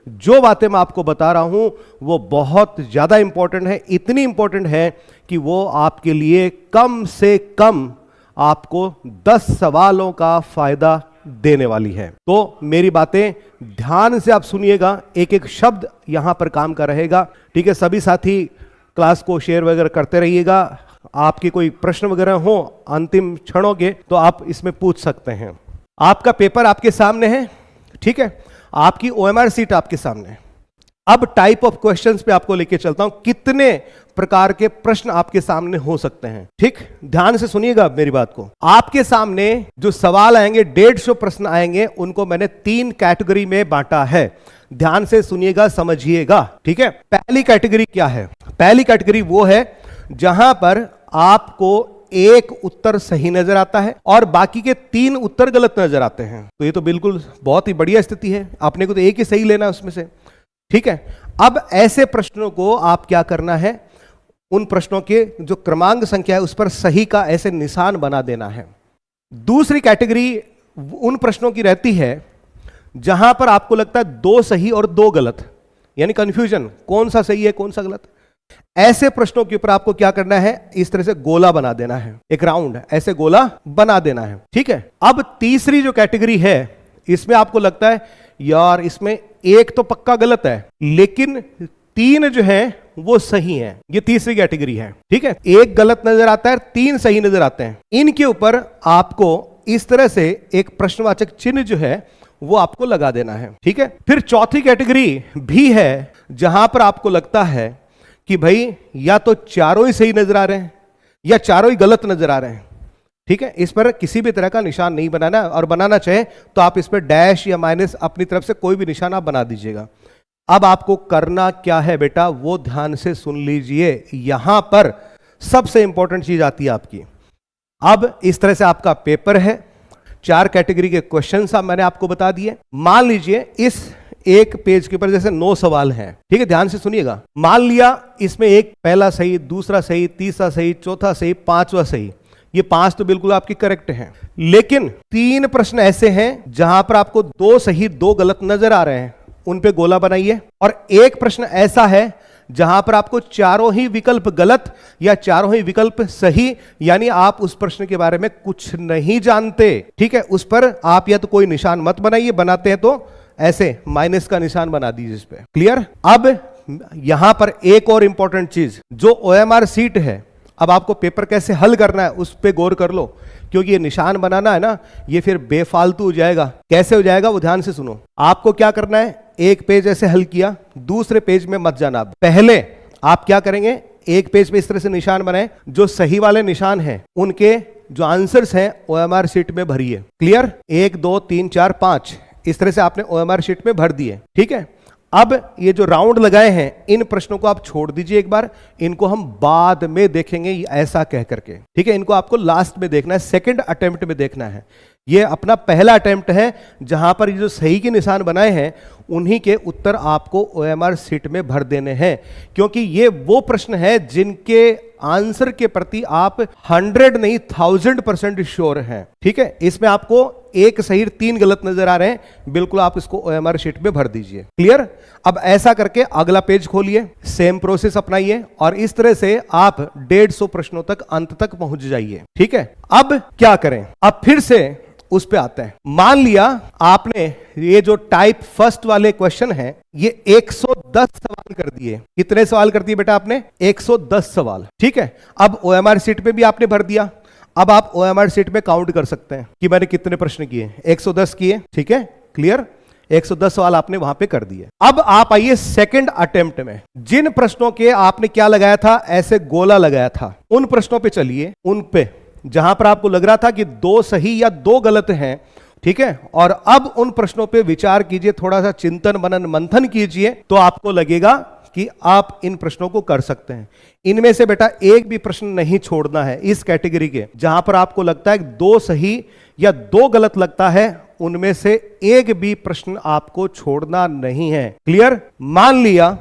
जो बातें मैं आपको बता रहा हूं वो बहुत ज्यादा इंपॉर्टेंट है, इतनी इंपॉर्टेंट है कि वो आपके लिए कम से कम आपको 10 सवालों का फायदा देने वाली है। तो मेरी बातें ध्यान से आप सुनिएगा, एक एक शब्द यहां पर काम का रहेगा, ठीक है। सभी साथी क्लास को शेयर वगैरह करते रहिएगा। आपके कोई प्रश्न वगैरह हो अंतिम क्षणों के तो आप इसमें पूछ सकते हैं। आपका पेपर आपके सामने है, ठीक है, आपकी OMR सीट आपके सामने है। अब टाइप ऑफ क्वेश्चंस पे आपको लेके चलता हूं, कितने प्रकार के प्रश्न आपके सामने हो सकते हैं, ठीक। ध्यान से सुनिएगा मेरी बात को। आपके सामने जो सवाल आएंगे, 150 प्रश्न आएंगे, उनको मैंने 3 कैटेगरी में बांटा है। ध्यान से सुनिएगा, समझिएगा, ठीक है। पहली कैटेगरी क्या है? पहली कैटेगरी वो है जहां पर आपको एक उत्तर सही नजर आता है और बाकी के 3 उत्तर गलत नजर आते हैं। तो ये तो बिल्कुल बहुत ही बढ़िया स्थिति है, अपने को तो एक ही सही लेना है उसमें से, ठीक है। अब ऐसे प्रश्नों को आप क्या करना है, उन प्रश्नों के जो क्रमांक संख्या है उस पर सही का ऐसे निशान बना देना है। दूसरी कैटेगरी उन प्रश्नों की रहती है जहां पर आपको लगता है 2 सही और 2 गलत, यानी कंफ्यूजन, कौन सा सही है कौन सा गलत। ऐसे प्रश्नों के ऊपर आपको क्या करना है, इस तरह से गोला बना देना है, एक राउंड ऐसे गोला बना देना है, ठीक है। अब तीसरी जो कैटेगरी है, इसमें आपको लगता है यार इसमें एक तो पक्का गलत है लेकिन 3 जो है वो सही है, ये तीसरी कैटेगरी है, ठीक है। एक गलत नजर आता है, 3 सही नजर आते हैं। इनके ऊपर आपको इस तरह से एक प्रश्नवाचक चिन्ह जो है वो आपको लगा देना है, ठीक है। फिर चौथी कैटेगरी भी है जहां पर आपको लगता है कि भाई या तो चारों ही सही नजर आ रहे हैं या चारों ही गलत नजर आ रहे हैं, ठीक है। इस पर किसी भी तरह का निशान नहीं बनाना, और बनाना चाहे तो आप इस पर डैश या माइनस अपनी तरफ से कोई भी निशान आप बना दीजिएगा। अब आपको करना क्या है बेटा, वो ध्यान से सुन लीजिए। यहां पर सबसे इंपॉर्टेंट चीज आती है आपकी। अब इस तरह से आपका पेपर है, 4 कैटेगरी के क्वेश्चंस मैंने आपको बता दिए। मान लीजिए इस एक पेज के ऊपर जैसे 9 सवाल हैं, ठीक है, ध्यान से सुनिएगा। मान लिया इसमें एक पहला सही, दूसरा सही, तीसरा सही, चौथा सही, 5वां सही, ये 5 तो बिल्कुल आपकी करेक्ट हैं। लेकिन 3 प्रश्न ऐसे हैं जहां पर आपको 2 सही 2 गलत नजर आ रहे हैं, उन पे गोला बनाइए। और एक प्रश्न ऐसा है जहां पर आपको चारों ही विकल्प गलत या चारों ही विकल्प सही, यानी आप उस प्रश्न के बारे में कुछ नहीं जानते, ठीक है। उस पर आप या तो कोई निशान मत बनाइए, बनाते हैं तो ऐसे माइनस का निशान बना दीजिए इस पे। क्लियर? अब यहां पर एक और इंपॉर्टेंट चीज, जो OMR सीट है, अब आपको पेपर कैसे हल करना है उस पे गौर कर लो, क्योंकि ये निशान बनाना है ना, ये फिर बेफालतू हो जाएगा। कैसे हो जाएगा वो ध्यान से सुनो। आपको क्या करना है, एक पेज ऐसे हल किया, दूसरे पेज में मत जाना। पहले आप क्या करेंगे, एक पेज पे इस तरह से निशान बनाए, जो सही वाले निशान हैं उनके जो आंसर्स हैं OMR शीट में भरिए। क्लियर? 1 2 3 4 5 इस तरह से आपने OMR शीट में भर दिए, ठीक है। अब ये जो राउंड लगाए हैं, इन प्रश्नों को आप छोड़ दीजिए एक बार, इनको हम बाद में देखेंगे ऐसा कह करके, ठीक है। इनको आपको लास्ट में देखना है, सेकंड अटेम्प्ट में देखना है। ये अपना पहला अटेम्प्ट है जहां पर ये जो सही के निशान बनाए हैं उन्हीं के उत्तर आपको OMR शीट में भर देने हैं, क्योंकि ये वो प्रश्न है जिनके आंसर के प्रति आप 100 नहीं 1000% श्योर हैं, ठीक है। इसमें आपको एक सही 3 गलत नजर आ रहे हैं, बिल्कुल आप इसको OMR शीट में भर दीजिए। क्लियर? अब ऐसा करके अगला पेज खोलिए, सेम प्रोसेस अपनाइए और इस तरह से आप 150 प्रश्नों तक अंत तक पहुंच जाइए, ठीक है। अब क्या करें, अब फिर से उस पे आते हैं। मान लिया आपने ये जो टाइप फर्स्ट वाले क्वेश्चन हैं, ये 110 सवाल कर दिए। कितने सवाल कर दिए बेटा आपने? 110 सवाल, ठीक है। अब OMR शीट पे भी आपने भर दिया। अब आप OMR शीट में काउंट कर सकते हैं कि मैंने कितने प्रश्न किए, 110 किए, ठीक है। क्लियर? 110 सवाल आपने वहां पे कर दिए। अब आप आइए सेकंड अटेम्प्ट में। जिन प्रश्नों के आपने क्या लगाया था, ऐसे गोला लगाया था, उन प्रश्नों पे चलिए, उन पे जहां पर आपको लग रहा था कि 2 सही या 2 गलत हैं, ठीक है। और अब उन प्रश्नों पे विचार कीजिए, थोड़ा सा चिंतन मनन मंथन कीजिए, तो आपको लगेगा कि आप इन प्रश्नों को कर सकते हैं। इनमें से बेटा एक भी प्रश्न नहीं छोड़ना है इस कैटेगरी के, जहां पर आपको लगता है 2 सही या 2 गलत लगता है, उनमें से एक भी प्रश्न आपको छोड़ना नहीं है। क्लियर? मान लिया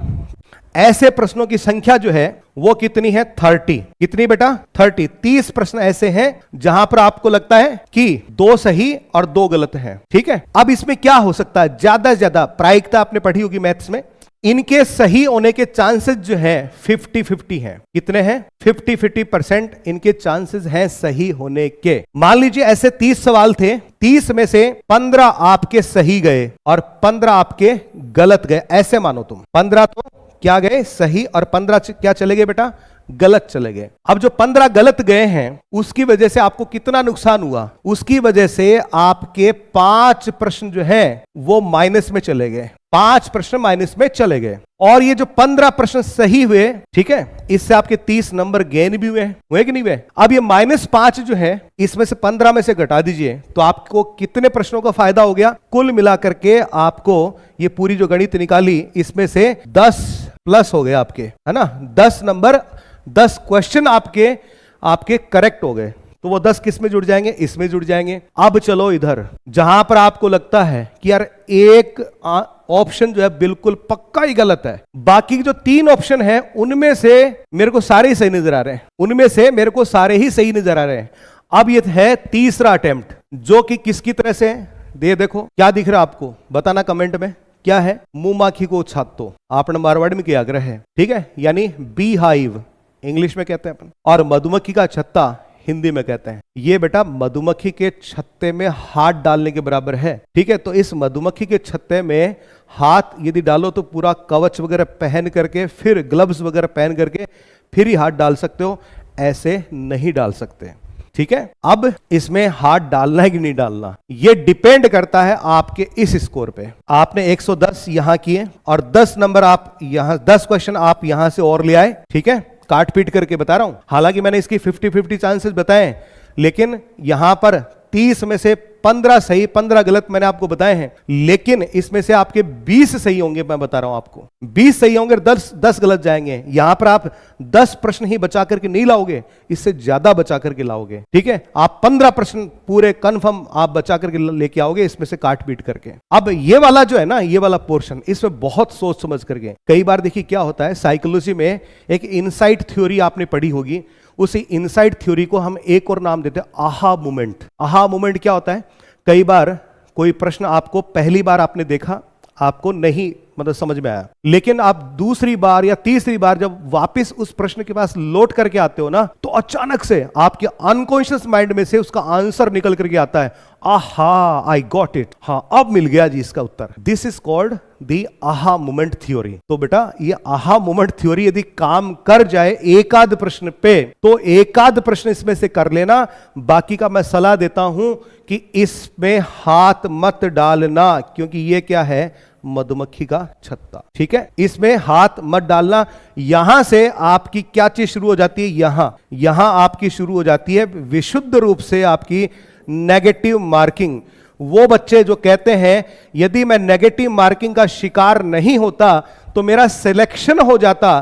ऐसे प्रश्नों की संख्या जो है वो कितनी है? 30। कितनी बेटा? 30। 30 प्रश्न ऐसे हैं जहां पर आपको लगता है कि 2 सही और 2 गलत हैं। ठीक है, अब इसमें क्या हो सकता है? ज्यादा से ज्यादा प्रायिकता आपने पढ़ी होगी मैथ्स में, इनके सही होने के चांसेस जो हैं 50-50 हैं। कितने हैं? 50-50% इनके चांसेस हैं सही होने के। मान लीजिए ऐसे 30 सवाल थे, 30 में से 15 आपके सही गए और 15 आपके गलत गए। ऐसे मानो तुम 15 तो क्या गए? सही, और 15 क्या चले गए बेटा? गलत चले गए। अब जो 15 गलत गए हैं उसकी वजह से आपको कितना नुकसान हुआ? उसकी वजह से आपके 5 प्रश्न जो हैं वो माइनस में चले गए। 5 प्रश्न माइनस में चले गए। और ये जो 15 प्रश्न सही हुए, ठीक है, इससे आपके 30 नंबर गेन भी हुए कि नहीं हुए? अब ये -5 जो है इसमें से 15 में से घटा दीजिए तो आपको कितने प्रश्नों का फायदा हो गया? कुल मिलाकर के आपको ये पूरी जो गणित निकाली इसमें से 10 प्लस हो गए आपके, है ना? 10 नंबर, 10 क्वेश्चन आपके करेक्ट हो गए। तो वो 10 किस में जुड़ जाएंगे? इसमें जुड़ जाएंगे। अब चलो इधर, जहां पर आपको लगता है कि यार एक ऑप्शन जो है बिल्कुल पक्का ही गलत है, बाकी जो 3 ऑप्शन हैं उनमें से मेरे को सारे ही सही नजर आ रहे हैं, उनमें से मेरे को सारे ही सही नजर आ रहे हैं। अब ये है तीसरा अटेम्प्ट, जो कि किसकी तरह से है? देखो क्या दिख रहा है आपको, बताना कमेंट में। क्या है? मुंह माखी को छातो, आपने मारवाड़ में किया आग्रह है, ठीक है, यानी बी हाइव इंग्लिश में कहते हैं अपन, और मधुमक्खी का छत्ता हिंदी में कहते हैं। ये बेटा मधुमक्खी के छत्ते में हाथ डालने के बराबर है। ठीक है, तो इस मधुमक्खी के छत्ते में हाथ यदि डालो तो पूरा कवच वगैरह पहन करके, फिर ग्लव्स वगैरह पहन करके फिर ही हाथ डाल सकते हो, ऐसे नहीं डाल सकते। ठीक है, अब इसमें हाथ डालना है कि नहीं डालना, ये डिपेंड करता है आपके इस स्कोर पे। आपने 110 यहां किए और 10 नंबर आप यहां, 10 क्वेश्चन आप यहां से और ले आए। ठीक है, काट पीट करके बता रहा हूं, हालांकि मैंने इसकी 50-50 चांसेस बताए, लेकिन यहां पर 30 में से 15 सही 15 गलत मैंने आपको बताए हैं, लेकिन इसमें से आपके 20 सही होंगे, मैं बता रहा हूं आपको 20 सही होंगे, 10 गलत जाएंगे। यहां पर आप 10 प्रश्न ही बचा करके नहीं लाओगे, इससे ज्यादा बचा करके लाओगे। ठीक है, आप 15 प्रश्न पूरे कंफर्म आप बचा करके लेके आओगे, इसमें से काट पीट करके। अब ये वाला जो है ना, ये वाला पोर्शन, इसमें बहुत सोच समझ करके, कई बार देखिए क्या होता है, साइकोलॉजी में एक इनसाइट थ्योरी आपने पढ़ी होगी, उसी इनसाइट थ्योरी को हम एक और नाम देते हैं आहा मोमेंट। आहा मोमेंट क्या होता है? कई बार कोई प्रश्न आपको पहली बार आपने देखा, आपको नहीं मतलब समझ में आया, लेकिन आप दूसरी बार या तीसरी बार जब वापस उस प्रश्न के पास लौट करके आते हो ना, तो अचानक से आपके अनकॉन्शियस माइंड में से उसका आंसर निकल करके आता है, आहा आई गॉट इट, हाँ अब मिल गया जी इसका उत्तर। This is called the aha moment theory. तो बेटा ये आहा मोमेंट थ्योरी यदि काम कर जाए एकाध प्रश्न पे, तो एकाध प्रश्न इसमें से कर लेना, बाकी का मैं सलाह देता हूं कि इसमें हाथ मत डालना, क्योंकि ये क्या है? मधुमक्खी का छत्ता। ठीक है, इसमें हाथ मत डालना। यहां से आपकी क्या चीज शुरू हो जाती है? यहां आपकी शुरू हो जाती है विशुद्ध रूप से आपकी नेगेटिव मार्किंग। वो बच्चे जो कहते हैं यदि मैं नेगेटिव मार्किंग का शिकार नहीं होता तो मेरा सिलेक्शन हो जाता,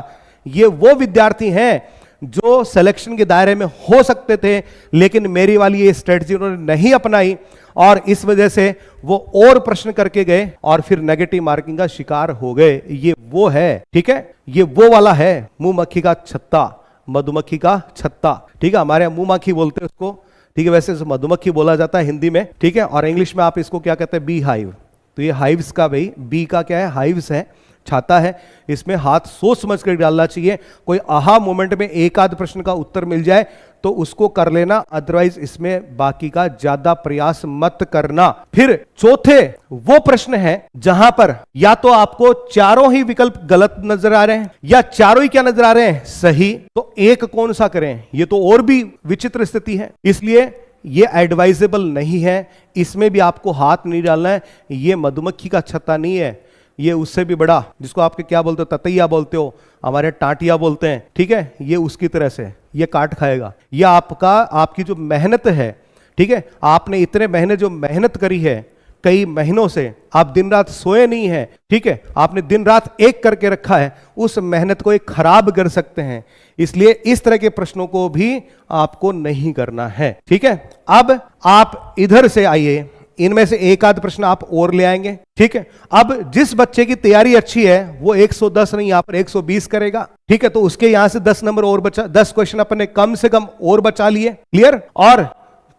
ये वो विद्यार्थी हैं जो सिलेक्शन के दायरे में हो सकते थे, लेकिन मेरी वाली ये स्ट्रेटजी उन्होंने नहीं अपनाई और इस वजह से वो और प्रश्न करके गए और फिर नेगेटिव मार्किंग का शिकार हो गए। ये वो है, ठीक है, ये वो वाला है मुंह मक्खी का छत्ता, मधुमक्खी का छत्ता। ठीक है, हमारे यहाँ मुंह मक्खी बोलते हैं उसको, ठीक है, वैसे मधुमक्खी बोला जाता है हिंदी में। ठीक है, और इंग्लिश में आप इसको क्या कहते हैं? Bee hive. तो ये हाइव्स का, भाई बी का क्या है? हाइव्स है, छाता है। इसमें हाथ सोच समझ कर डालना चाहिए। कोई आहा मोमेंट में एक आध प्रश्न का उत्तर मिल जाए तो उसको कर लेना, अदरवाइज इसमें बाकी का ज्यादा प्रयास मत करना। फिर चौथे वो प्रश्न है जहां पर या तो आपको चारों ही विकल्प गलत नजर आ रहे हैं या चारों ही क्या नजर आ रहे हैं? सही। तो एक कौन सा करें? ये तो और भी विचित्र स्थिति है, इसलिए ये एडवाइजेबल नहीं है। इसमें भी आपको हाथ नहीं डालना है। ये मधुमक्खी का छत्ता नहीं है, ये उससे भी बड़ा, जिसको आपके क्या बोलते हो? ततैया बोलते हो, हमारे टाटिया बोलते हैं। ठीक है, ये उसकी तरह से ये काट खाएगा। ये आपकी जो मेहनत है, ठीक है, आपने इतने महीने जो मेहनत करी है, कई महीनों से आप दिन रात सोए नहीं है, ठीक है, आपने दिन रात एक करके रखा है, उस मेहनत को एक खराब कर सकते हैं। इसलिए इस तरह के प्रश्नों को भी आपको नहीं करना है। ठीक है, अब आप इधर से आइए, इनमें से एक आध प्रश्न आप और ले आएंगे, ठीक है। अब जिस बच्चे की तैयारी अच्छी है वो 110 नहीं, यहां पर 120 करेगा, ठीक है। तो उसके यहां से 10 नंबर और बचा, 10 क्वेश्चन अपने कम से कम और बचा लिए, क्लियर। और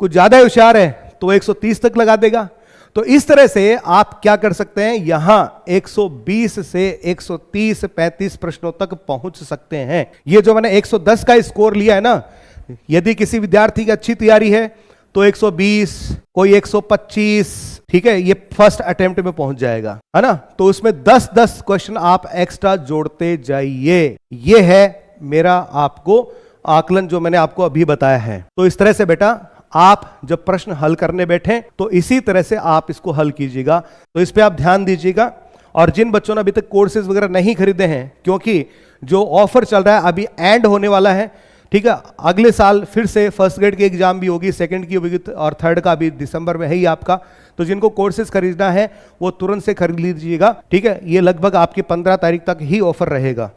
कुछ ज्यादा होशियार है तो 130 तक लगा देगा। तो इस तरह से आप क्या कर सकते हैं, यहां 120 से 130 35 प्रश्नों तक पहुंच सकते हैं। ये जो मैंने 110 का स्कोर लिया है ना, यदि किसी विद्यार्थी की अच्छी तैयारी है तो 120, कोई 125, ठीक है, ये फर्स्ट अटेम्प्ट में पहुंच जाएगा, है ना। तो उसमें 10-10 क्वेश्चन आप एक्स्ट्रा जोड़ते जाइए। ये है मेरा आपको आकलन जो मैंने आपको अभी बताया है। तो इस तरह से बेटा आप जब प्रश्न हल करने बैठे तो इसी तरह से आप इसको हल कीजिएगा। तो इस पे आप ध्यान दीजिएगा। और जिन बच्चों ने अभी तक कोर्सेज वगैरह नहीं खरीदे हैं, क्योंकि जो ऑफर चल रहा है अभी एंड होने वाला है, ठीक है। अगले साल फिर से फर्स्ट ग्रेड की एग्जाम भी होगी, सेकंड की होगी और थर्ड का भी दिसंबर में है ही आपका। तो जिनको कोर्सेज खरीदना है वो तुरंत से खरीद लीजिएगा, ठीक है। ये लगभग आपकी 15 तारीख तक ही ऑफर रहेगा।